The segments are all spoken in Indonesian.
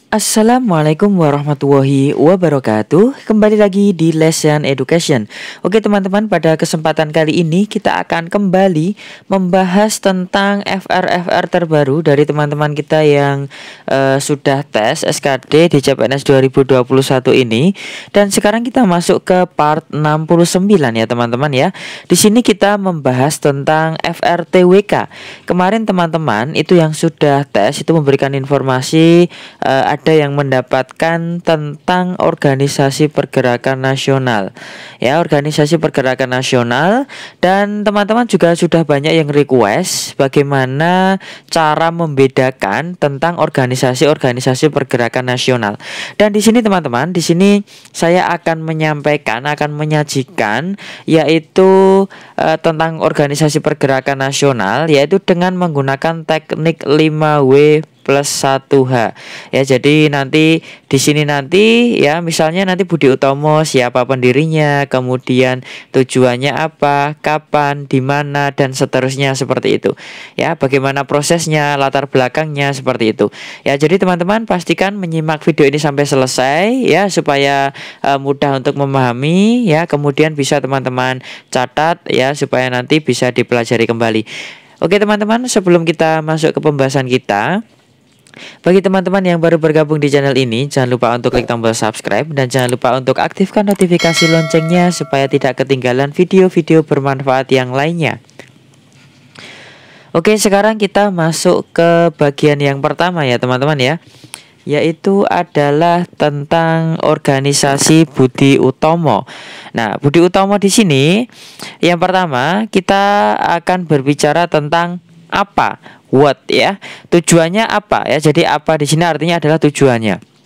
Assalamualaikum warahmatullahi wabarakatuh. Kembali lagi di Lesson Education. Oke teman-teman, pada kesempatan kali ini kita akan kembali membahas tentang FR terbaru dari teman-teman kita yang sudah tes SKD di CPNS 2021 ini. Dan sekarang kita masuk ke part 69 ya teman-teman ya. Di sini kita membahas tentang FRTWK. Kemarin teman-teman itu yang sudah tes itu memberikan informasi, ada yang mendapatkan tentang organisasi pergerakan nasional ya, organisasi pergerakan nasional. Dan teman-teman juga sudah banyak yang request bagaimana cara membedakan tentang organisasi pergerakan nasional. Dan di sini teman-teman, di sini saya akan menyampaikan, akan menyajikan yaitu tentang organisasi pergerakan nasional, yaitu dengan menggunakan teknik 5W plus 1H ya. Jadi nanti di sini nanti ya, misalnya nanti Budi Utomo siapa pendirinya, kemudian tujuannya apa, kapan, di mana, dan seterusnya seperti itu ya. Bagaimana prosesnya, latar belakangnya seperti itu ya. Jadi teman-teman pastikan menyimak video ini sampai selesai ya, supaya mudah untuk memahami ya. Kemudian bisa teman-teman catat ya, supaya nanti bisa dipelajari kembali. Oke teman-teman, sebelum kita masuk ke pembahasan kita, bagi teman-teman yang baru bergabung di channel ini, jangan lupa untuk klik tombol subscribe dan jangan lupa untuk aktifkan notifikasi loncengnya supaya tidak ketinggalan video-video bermanfaat yang lainnya. Oke, sekarang kita masuk ke bagian yang pertama ya teman-teman ya, yaitu adalah tentang organisasi Budi Utomo. Nah, Budi Utomo di sini yang pertama kita akan berbicara tentang apa, what ya, tujuannya apa ya. Jadi apa di sini artinya adalah tujuannya.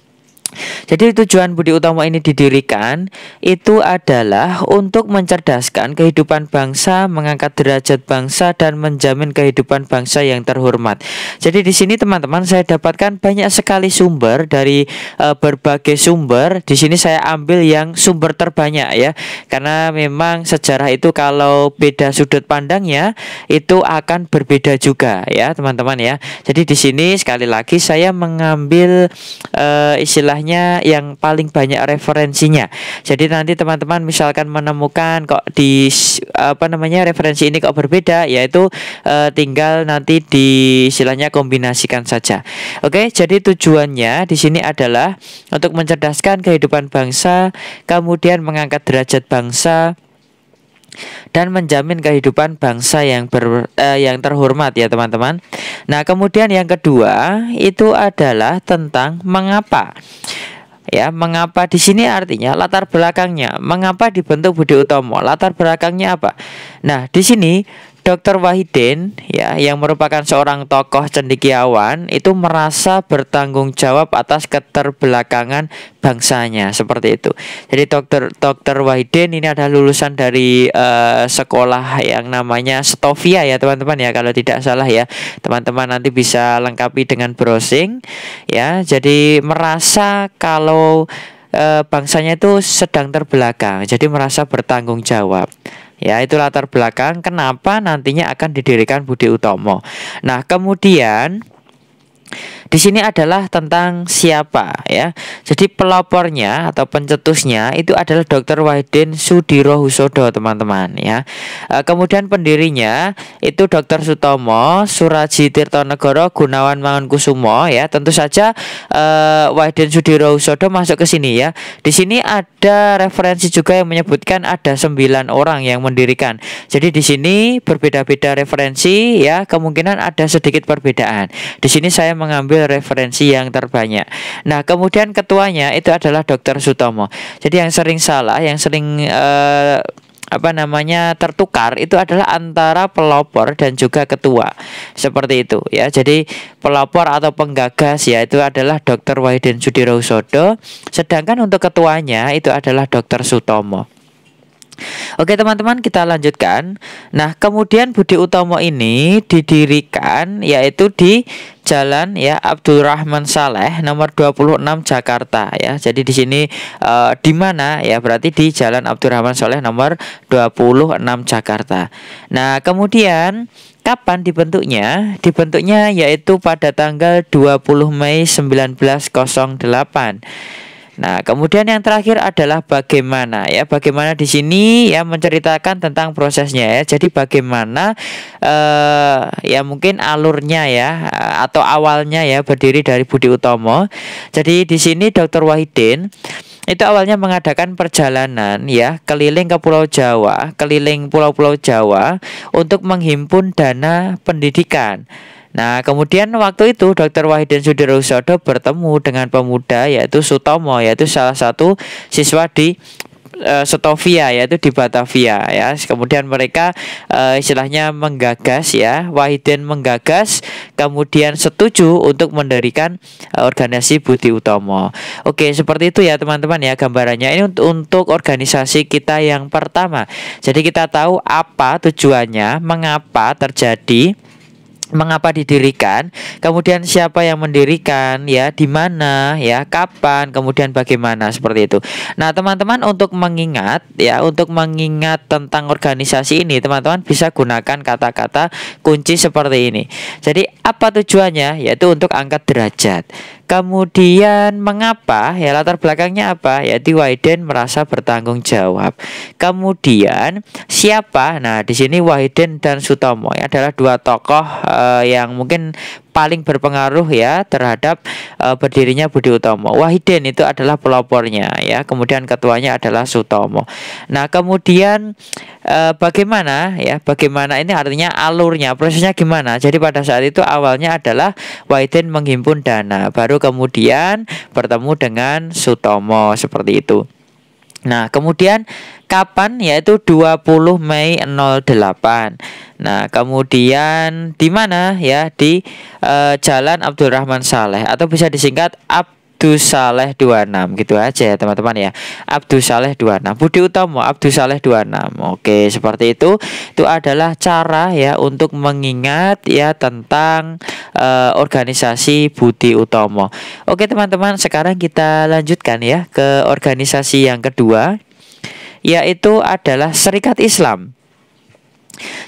Jadi tujuan Budi Utomo ini didirikan itu adalah untuk mencerdaskan kehidupan bangsa, mengangkat derajat bangsa, dan menjamin kehidupan bangsa yang terhormat. Jadi di sini teman-teman saya dapatkan banyak sekali sumber dari berbagai sumber. Di sini saya ambil yang sumber terbanyak ya, karena memang sejarah itu kalau beda sudut pandangnya itu akan berbeda juga ya teman-teman ya. Jadi di sini sekali lagi saya mengambil istilahnya yang paling banyak referensinya. Jadi nanti teman-teman misalkan menemukan kok di referensi ini kok berbeda, yaitu tinggal nanti di istilahnya kombinasikan saja. Oke, jadi tujuannya di sini adalah untuk mencerdaskan kehidupan bangsa, kemudian mengangkat derajat bangsa, dan menjamin kehidupan bangsa yang terhormat ya teman-teman. Nah, kemudian yang kedua itu adalah tentang mengapa. Ya, mengapa di sini artinya latar belakangnya. Mengapa dibentuk Budi Utomo? Latar belakangnya apa? Nah, di sini Dr. Wahidin ya, yang merupakan seorang tokoh cendekiawan, itu merasa bertanggung jawab atas keterbelakangan bangsanya seperti itu. Jadi Dr. Wahidin ini adalah lulusan dari sekolah yang namanya Stovia ya teman-teman ya, kalau tidak salah ya. Teman-teman nanti bisa lengkapi dengan browsing ya. Jadi merasa kalau bangsanya itu sedang terbelakang, jadi merasa bertanggung jawab. Ya, itu latar belakang kenapa nantinya akan didirikan Budi Utomo. Nah, kemudian di sini adalah tentang siapa ya. Jadi pelopornya atau pencetusnya itu adalah Dr. Wahidin Sudirohusodo teman-teman ya. Kemudian pendirinya itu Dr. Sutomo Suraji Tirtonegoro Gunawan Mangunkusumo ya. Tentu saja Wahidin Sudirohusodo masuk ke sini ya. Di sini ada referensi juga yang menyebutkan ada 9 orang yang mendirikan. Jadi di sini berbeda-beda referensi ya, kemungkinan ada sedikit perbedaan. Di sini saya mengambil referensi yang terbanyak. Nah, kemudian ketuanya itu adalah Dr. Sutomo. Jadi yang sering salah, yang sering tertukar itu adalah antara pelopor dan juga ketua. Seperti itu ya. Jadi pelopor atau penggagas ya itu adalah Dr. Wahidin Sudirohusodo, sedangkan untuk ketuanya itu adalah Dr. Sutomo. Oke teman-teman, kita lanjutkan. Nah, kemudian Budi Utomo ini didirikan yaitu di Jalan ya Abdurrahman Saleh nomor 26 Jakarta ya. Jadi di sini di mana ya? Berarti di Jalan Abdurrahman Saleh nomor 26 Jakarta. Nah, kemudian kapan dibentuknya? Dibentuknya yaitu pada tanggal 20 Mei 1908. Nah, kemudian yang terakhir adalah bagaimana ya? Bagaimana di sini ya menceritakan tentang prosesnya ya. Jadi bagaimana ya mungkin alurnya ya atau awalnya ya berdiri dari Budi Utomo. Jadi di sini Dr. Wahidin itu awalnya mengadakan perjalanan ya keliling ke Pulau Jawa, keliling pulau-pulau Jawa untuk menghimpun dana pendidikan. Nah, kemudian waktu itu Dr. Wahidin Sudirohusodo bertemu dengan pemuda yaitu Sutomo, yaitu salah satu siswa di Setovia, yaitu di Batavia ya. Kemudian mereka istilahnya menggagas ya, Wahidin menggagas, kemudian setuju untuk mendirikan organisasi Budi Utomo. Oke, seperti itu ya teman-teman ya gambarannya. Ini untuk organisasi kita yang pertama. Jadi kita tahu apa tujuannya, mengapa terjadi, mengapa didirikan, kemudian siapa yang mendirikan, ya, di mana, ya, kapan, kemudian bagaimana, seperti itu. Nah, teman-teman untuk mengingat, ya, untuk mengingat tentang organisasi ini, teman-teman bisa gunakan kata-kata kunci seperti ini. Jadi, apa tujuannya? Yaitu untuk angkat derajat. Kemudian mengapa, ya, latar belakangnya apa? Yaitu Wahidin merasa bertanggung jawab. Kemudian siapa? Nah, di sini Wahidin dan Sutomo ya, adalah dua tokoh yang mungkin paling berpengaruh ya terhadap berdirinya Budi Utomo. Wahidin itu adalah pelopornya ya, kemudian ketuanya adalah Sutomo. Nah, kemudian bagaimana ya? Bagaimana ini artinya alurnya, prosesnya gimana? Jadi pada saat itu awalnya adalah Wahidin menghimpun dana, baru kemudian bertemu dengan Sutomo seperti itu. Nah, kemudian kapan? Yaitu 20 Mei 08. Nah, kemudian di mana ya? Di Jalan Abdurrahman Saleh atau bisa disingkat Abdus Saleh 26, gitu aja ya teman-teman ya. Abdus Saleh 26, Budi Utomo Abdus Saleh 26. Oke, seperti itu. Itu adalah cara ya untuk mengingat ya tentang organisasi Budi Utomo. Oke teman-teman, sekarang kita lanjutkan ya ke organisasi yang kedua, yaitu adalah Serikat Islam.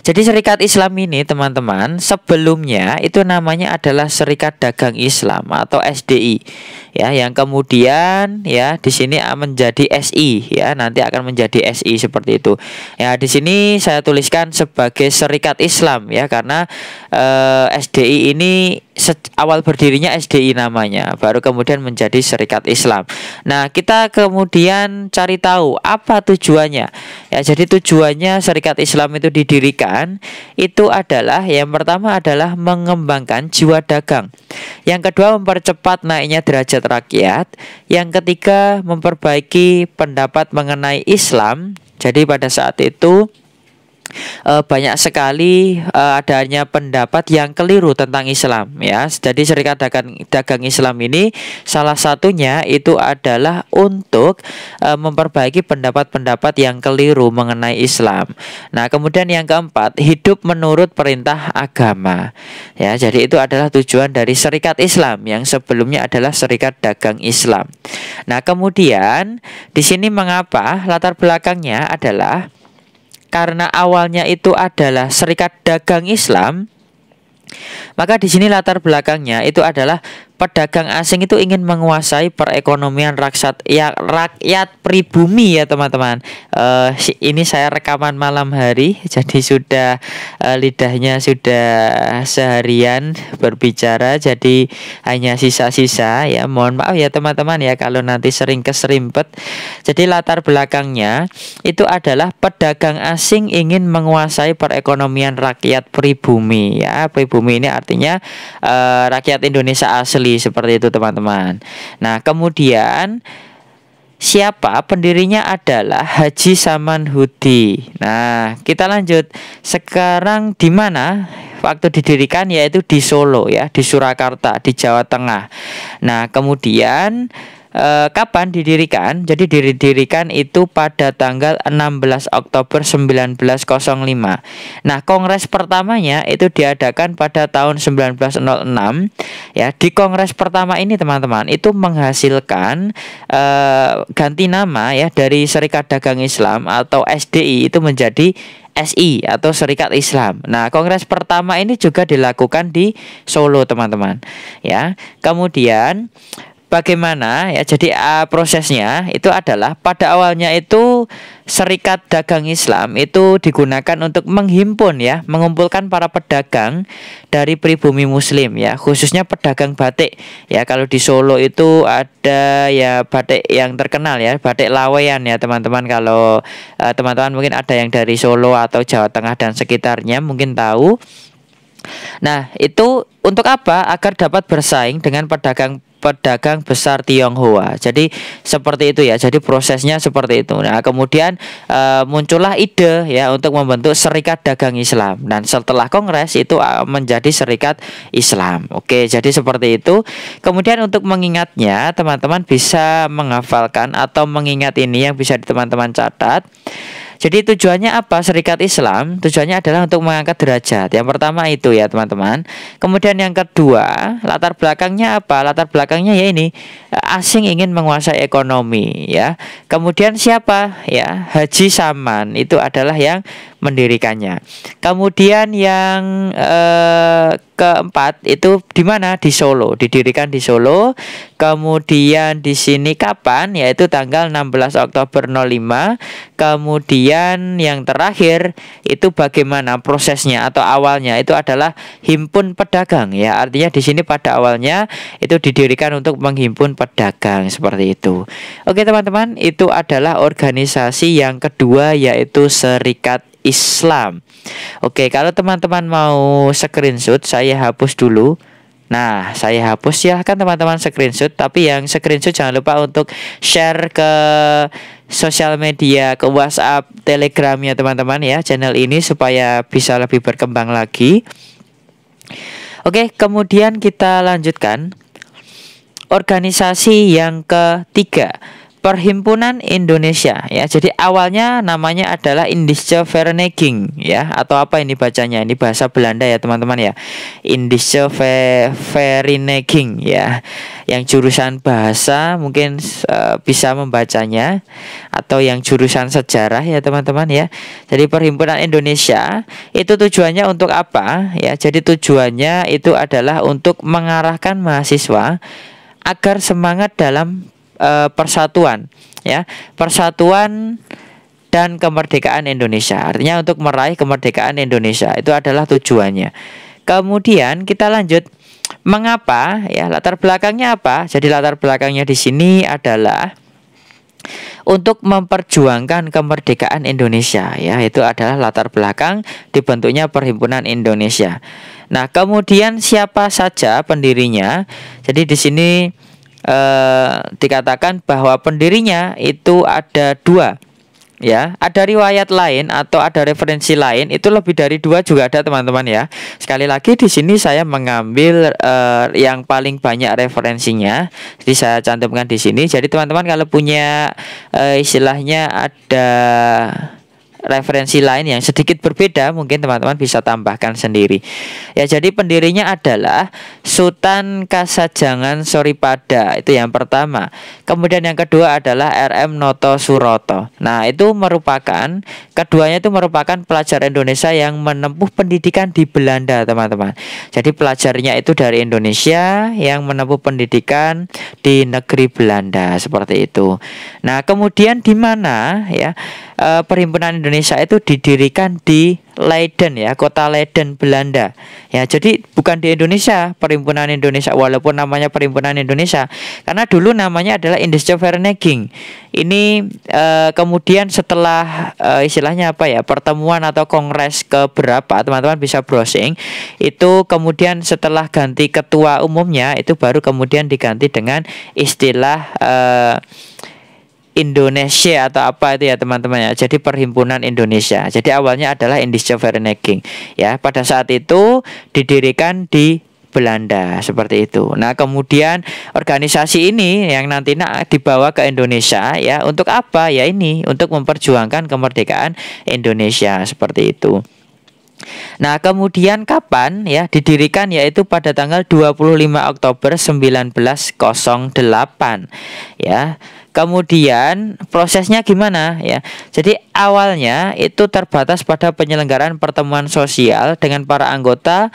Jadi Serikat Islam ini teman-teman sebelumnya itu namanya adalah Serikat Dagang Islam atau SDI ya, yang kemudian ya di sini menjadi SI ya, nanti akan menjadi SI seperti itu. Ya, di sini saya tuliskan sebagai Serikat Islam ya, karena SDI ini awal berdirinya SDI namanya, baru kemudian menjadi Serikat Islam. Nah, kita kemudian cari tahu apa tujuannya. Ya, jadi tujuannya Serikat Islam itu didirikan itu adalah yang pertama adalah mengembangkan jiwa dagang. Yang kedua mempercepat naiknya derajat rakyat. Yang ketiga memperbaiki pendapat mengenai Islam. Jadi pada saat itu banyak sekali adanya pendapat yang keliru tentang Islam ya. Jadi Serikat Dagang Islam ini salah satunya itu adalah untuk memperbaiki pendapat-pendapat yang keliru mengenai Islam. Nah, kemudian yang keempat, hidup menurut perintah agama. Ya, jadi itu adalah tujuan dari Serikat Islam yang sebelumnya adalah Serikat Dagang Islam. Nah, kemudian di sini mengapa latar belakangnya adalah karena awalnya itu adalah Serikat Dagang Islam, maka di sini latar belakangnya itu adalah pedagang asing itu ingin menguasai perekonomian rakyat pribumi ya teman-teman. Ini saya rekaman malam hari, jadi sudah lidahnya sudah seharian berbicara, jadi hanya sisa-sisa ya. Mohon maaf ya teman-teman ya kalau nanti sering keserimpet. Jadi latar belakangnya itu adalah pedagang asing ingin menguasai perekonomian rakyat pribumi ya. Pribumi ini artinya rakyat Indonesia asli, seperti itu teman-teman. Nah, kemudian siapa pendirinya adalah Haji Saman Hudi. Nah, kita lanjut. Sekarang di mana waktu didirikan? Yaitu di Solo ya, di Surakarta, di Jawa Tengah. Nah, kemudian kapan didirikan? Jadi didirikan itu pada tanggal 16 Oktober 1905. Nah, kongres pertamanya itu diadakan pada tahun 1906 ya. Di kongres pertama ini teman-teman itu menghasilkan ganti nama ya dari Serikat Dagang Islam atau SDI itu menjadi SI atau Serikat Islam. Nah, kongres pertama ini juga dilakukan di Solo, teman-teman. Ya. Kemudian bagaimana ya? Jadi prosesnya itu adalah pada awalnya itu Serikat Dagang Islam itu digunakan untuk menghimpun ya, mengumpulkan para pedagang dari pribumi Muslim ya, khususnya pedagang batik ya. Kalau di Solo itu ada ya batik yang terkenal ya, batik Laweyan ya teman-teman. Kalau teman-teman mungkin ada yang dari Solo atau Jawa Tengah dan sekitarnya mungkin tahu. Nah, itu untuk apa? Agar dapat bersaing dengan pedagang besar Tionghoa. Jadi seperti itu ya. Jadi prosesnya seperti itu. Nah, kemudian muncullah ide ya untuk membentuk Serikat Dagang Islam. Dan setelah kongres itu menjadi Serikat Islam. Oke, jadi seperti itu. Kemudian untuk mengingatnya, teman-teman bisa menghafalkan atau mengingat ini yang bisa teman-teman catat. Jadi tujuannya apa Serikat Islam? Tujuannya adalah untuk mengangkat derajat. Yang pertama itu ya teman-teman. Kemudian yang kedua, latar belakangnya apa? Latar belakangnya ya ini, asing ingin menguasai ekonomi ya. Kemudian siapa? Ya, Haji Saman itu adalah yang mendirikannya. Kemudian yang keempat itu di mana? Di Solo, didirikan di Solo. Kemudian di sini kapan? Yaitu tanggal 16 Oktober 05. Kemudian yang terakhir itu bagaimana prosesnya atau awalnya itu adalah himpun pedagang ya. Artinya di sini pada awalnya itu didirikan untuk menghimpun pedagang seperti itu. Oke teman-teman, itu adalah organisasi yang kedua yaitu Serikat Islam. Oke, kalau teman-teman mau screenshot, saya hapus dulu. Nah, saya hapus ya kan teman-teman screenshot. Tapi yang screenshot jangan lupa untuk share ke sosial media, ke WhatsApp, Telegramnya teman-teman ya, channel ini supaya bisa lebih berkembang lagi. Oke, kemudian kita lanjutkan. Organisasi yang ketiga, Perhimpunan Indonesia ya. Jadi awalnya namanya adalah Indische Vereniging ya, atau apa ini bacanya? Ini bahasa Belanda ya teman-teman ya. Indische Vereniging ya. Yang jurusan bahasa mungkin bisa membacanya, atau yang jurusan sejarah ya teman-teman ya. Jadi Perhimpunan Indonesia itu tujuannya untuk apa ya? Jadi tujuannya itu adalah untuk mengarahkan mahasiswa agar semangat dalam persatuan ya, persatuan dan kemerdekaan Indonesia. Artinya untuk meraih kemerdekaan Indonesia itu adalah tujuannya. Kemudian kita lanjut, mengapa ya, latar belakangnya apa? Jadi latar belakangnya di sini adalah untuk memperjuangkan kemerdekaan Indonesia ya, itu adalah latar belakang dibentuknya Perhimpunan Indonesia. Nah, kemudian siapa saja pendirinya? Jadi di sini dikatakan bahwa pendirinya itu ada dua ya. Ada riwayat lain atau ada referensi lain itu lebih dari dua juga ada teman-teman ya. Sekali lagi di sini saya mengambil yang paling banyak referensinya, jadi saya cantumkan di sini. Jadi teman-teman kalau punya istilahnya ada referensi lain yang sedikit berbeda, mungkin teman-teman bisa tambahkan sendiri. Ya, jadi pendirinya adalah Sultan Kasajangan Soripada, itu yang pertama. Kemudian yang kedua adalah RM Noto Suroto. Nah, itu merupakan keduanya itu merupakan pelajar Indonesia yang menempuh pendidikan di Belanda, teman-teman. Jadi pelajarnya itu dari Indonesia yang menempuh pendidikan di negeri Belanda, seperti itu. Nah, kemudian di mana ya Perhimpunan Indonesia itu didirikan di Leiden ya, kota Leiden, Belanda. Ya, jadi bukan di Indonesia, Perhimpunan Indonesia, walaupun namanya Perhimpunan Indonesia, karena dulu namanya adalah Indische Vereniging. Ini kemudian setelah istilahnya apa ya, pertemuan atau kongres keberapa, teman-teman bisa browsing. Itu kemudian setelah ganti ketua umumnya, itu baru kemudian diganti dengan istilah Indonesia atau apa itu ya teman-teman ya. Jadi Perhimpunan Indonesia. Jadi awalnya adalah Indische Vereniging ya. Pada saat itu didirikan di Belanda seperti itu. Nah, kemudian organisasi ini yang nantinya dibawa ke Indonesia ya untuk apa? Ya ini untuk memperjuangkan kemerdekaan Indonesia seperti itu. Nah, kemudian kapan ya didirikan, yaitu pada tanggal 25 Oktober 1908 ya. Kemudian prosesnya gimana ya? Jadi awalnya itu terbatas pada penyelenggaraan pertemuan sosial dengan para anggota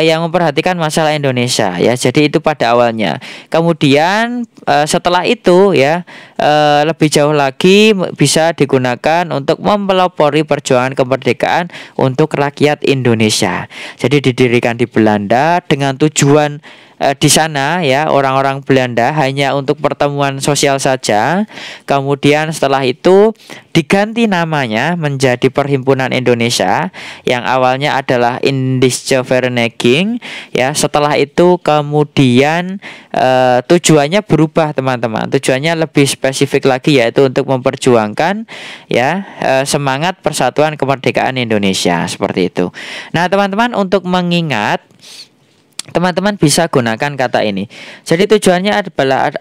yang memperhatikan masalah Indonesia ya. Jadi itu pada awalnya. Kemudian setelah itu ya lebih jauh lagi bisa digunakan untuk mempelopori perjuangan kemerdekaan untuk rakyat Indonesia. Jadi didirikan di Belanda dengan tujuan di sana ya orang-orang Belanda hanya untuk pertemuan sosial saja. Kemudian setelah itu diganti namanya menjadi Perhimpunan Indonesia yang awalnya adalah Indische Vereniging ya. Setelah itu kemudian tujuannya berubah teman-teman. Tujuannya lebih spesifik lagi, yaitu untuk memperjuangkan ya semangat persatuan kemerdekaan Indonesia seperti itu. Nah, teman-teman, untuk mengingat, teman-teman bisa gunakan kata ini. Jadi tujuannya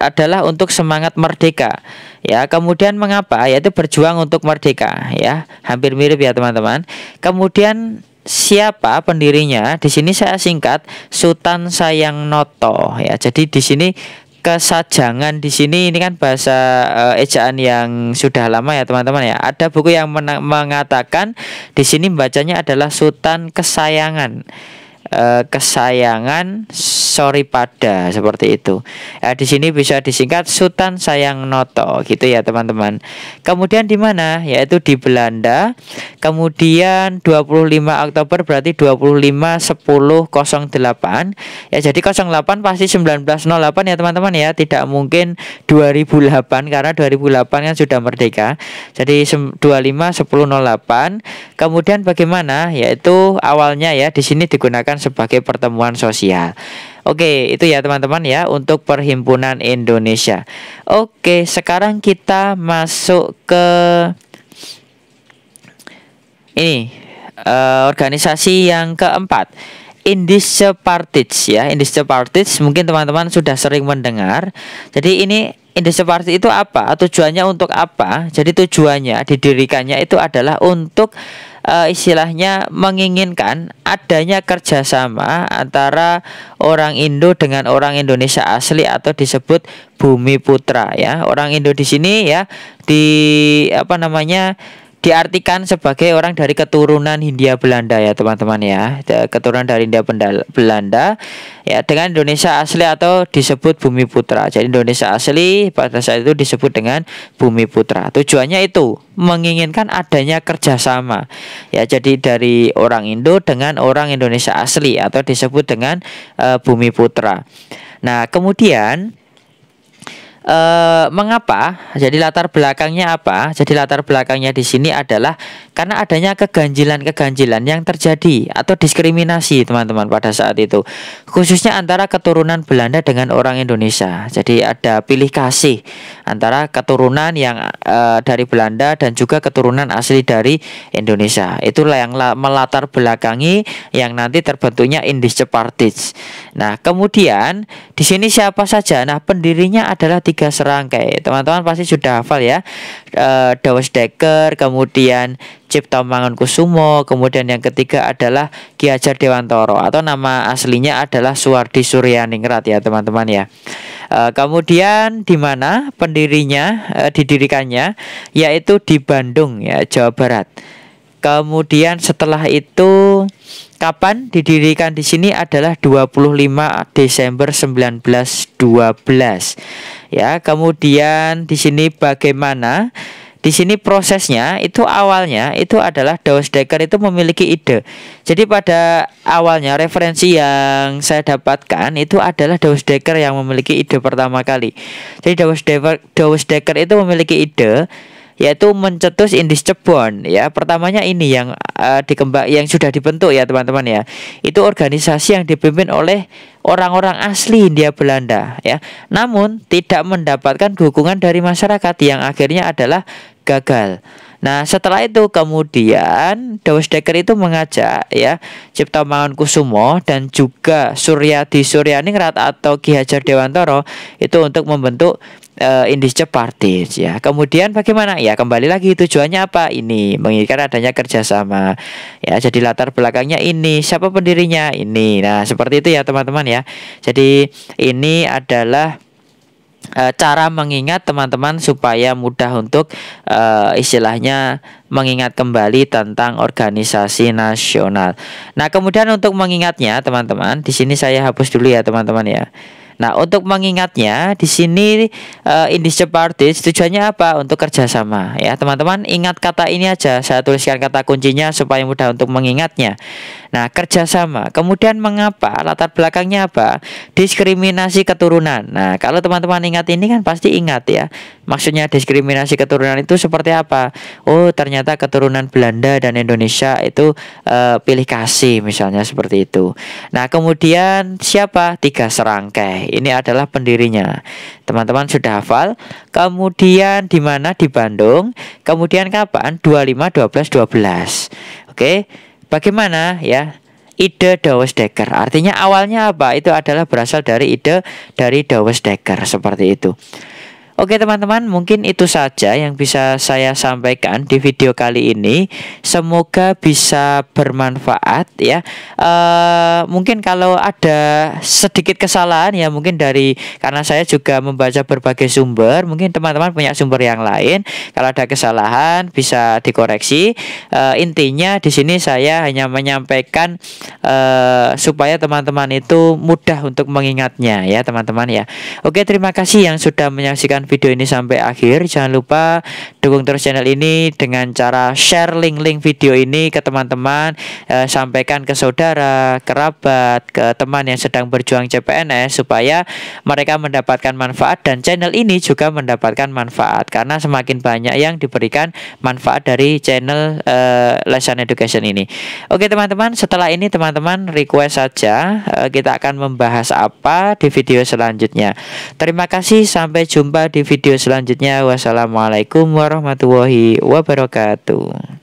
adalah untuk semangat merdeka. Ya, kemudian mengapa? Yaitu berjuang untuk merdeka. Ya, hampir mirip ya teman-teman. Kemudian siapa pendirinya? Di sini saya singkat, Sutan Sayang Noto. Ya, jadi di sini kesajangan di sini ini kan bahasa ejaan yang sudah lama ya teman-teman ya. Ada buku yang mengatakan di sini bacanya adalah Sutan Kesayangan. Kesayangan Soripada seperti itu. Di sini bisa disingkat Sutan Sayang Noto gitu ya teman-teman. Kemudian di mana? Yaitu di Belanda. Kemudian 25 Oktober berarti 25/10/08. Ya, jadi 08 pasti 1908 ya teman-teman ya. Tidak mungkin 2008 karena 2008 kan sudah merdeka. Jadi 25/10/08. Kemudian bagaimana? Yaitu awalnya ya di sini digunakan sebagai pertemuan sosial. Oke, itu ya teman-teman ya untuk Perhimpunan Indonesia. Oke, sekarang kita masuk ke ini organisasi yang keempat, Indische Partij ya. Indische Partij mungkin teman-teman sudah sering mendengar. Jadi ini Indische Partij itu apa? Tujuannya untuk apa? Jadi tujuannya didirikannya itu adalah untuk istilahnya menginginkan adanya kerjasama antara orang Indo dengan orang Indonesia asli atau disebut Bumi Putra ya. Orang Indo di sini ya diartikan sebagai orang dari keturunan Hindia Belanda ya teman-teman ya. Keturunan dari Hindia Belanda ya, dengan Indonesia asli atau disebut Bumi Putra. Jadi Indonesia asli pada saat itu disebut dengan Bumi Putra. Tujuannya itu menginginkan adanya kerjasama ya. Jadi dari orang Indo dengan orang Indonesia asli atau disebut dengan Bumi Putra. Nah, kemudian mengapa? Jadi latar belakangnya apa? Jadi latar belakangnya di sini adalah karena adanya keganjilan yang terjadi atau diskriminasi teman-teman pada saat itu, khususnya antara keturunan Belanda dengan orang Indonesia. Jadi ada pilih kasih antara keturunan yang dari Belanda dan juga keturunan asli dari Indonesia. Itulah yang melatar belakangi yang nanti terbentuknya Indische Partij. Nah, kemudian di sini siapa saja? Nah, pendirinya adalah 3 serangkai. Teman-teman pasti sudah hafal ya. Douwes Dekker, kemudian Cipto Mangunkusumo, kemudian yang ketiga adalah Ki Hajar Dewantoro atau nama aslinya adalah Suwardi Suryaningrat ya teman-teman ya. Kemudian di mana pendirinya didirikannya, yaitu di Bandung ya, Jawa Barat. Kemudian setelah itu kapan didirikan di sini adalah 25 Desember 1912. Ya, kemudian di sini bagaimana? Di sini prosesnya itu awalnya itu adalah Douwes Dekker itu memiliki ide. Jadi pada awalnya referensi yang saya dapatkan itu adalah Douwes Dekker yang memiliki ide pertama kali. Jadi Douwes Dekker itu memiliki ide yaitu mencetus Indische Bond ya. Pertamanya ini yang yang sudah dibentuk ya teman-teman ya. Itu organisasi yang dipimpin oleh orang-orang asli Hindia Belanda ya. Namun tidak mendapatkan dukungan dari masyarakat yang akhirnya adalah gagal. Nah, setelah itu kemudian Dewasedeker itu mengajak ya Cipto Mangunkusumo dan juga Suryadi Suryaningrat atau Ki Hajar Dewantara itu untuk membentuk Indische Party ya. Kemudian bagaimana? Ya kembali lagi tujuannya apa? Ini menginginkan adanya kerjasama. Ya, jadi latar belakangnya ini, siapa pendirinya ini. Nah, seperti itu ya teman-teman ya. Jadi ini adalah cara mengingat teman-teman supaya mudah untuk istilahnya mengingat kembali tentang organisasi nasional. Nah, kemudian untuk mengingatnya teman-teman, di sini saya hapus dulu ya teman-teman ya. Nah, untuk mengingatnya di sini Indische Party tujuannya apa? Untuk kerjasama ya teman-teman. Ingat kata ini aja, saya tuliskan kata kuncinya supaya mudah untuk mengingatnya. Nah, kerjasama. Kemudian mengapa? Latar belakangnya apa? Diskriminasi keturunan. Nah, kalau teman-teman ingat ini kan pasti ingat ya. Maksudnya diskriminasi keturunan itu seperti apa? Oh, ternyata keturunan Belanda dan Indonesia itu pilih kasih misalnya seperti itu. Nah, kemudian siapa? Tiga Serangkai. Ini adalah pendirinya. Teman-teman sudah hafal? Kemudian di mana? Di Bandung. Kemudian kapan? 25 12 12. Oke. Bagaimana ya? Ide Dewasedeker. Artinya awalnya apa? Itu adalah berasal dari ide dari Dewasedeker seperti itu. Oke teman-teman, mungkin itu saja yang bisa saya sampaikan di video kali ini. Semoga bisa bermanfaat ya. Mungkin kalau ada sedikit kesalahan ya mungkin karena saya juga membaca berbagai sumber. Mungkin teman-teman punya sumber yang lain. Kalau ada kesalahan bisa dikoreksi. Intinya di sini saya hanya menyampaikan supaya teman-teman itu mudah untuk mengingatnya ya teman-teman ya. Oke, terima kasih yang sudah menyaksikan video ini sampai akhir. Jangan lupa dukung terus channel ini dengan cara share link-link video ini ke teman-teman, sampaikan ke saudara, kerabat, ke teman yang sedang berjuang CPNS supaya mereka mendapatkan manfaat dan channel ini juga mendapatkan manfaat karena semakin banyak yang diberikan manfaat dari channel Lesson Education ini. Oke teman-teman, setelah ini teman-teman request saja kita akan membahas apa di video selanjutnya. Terima kasih, sampai jumpa di video selanjutnya. Wassalamualaikum warahmatullahi wabarakatuh.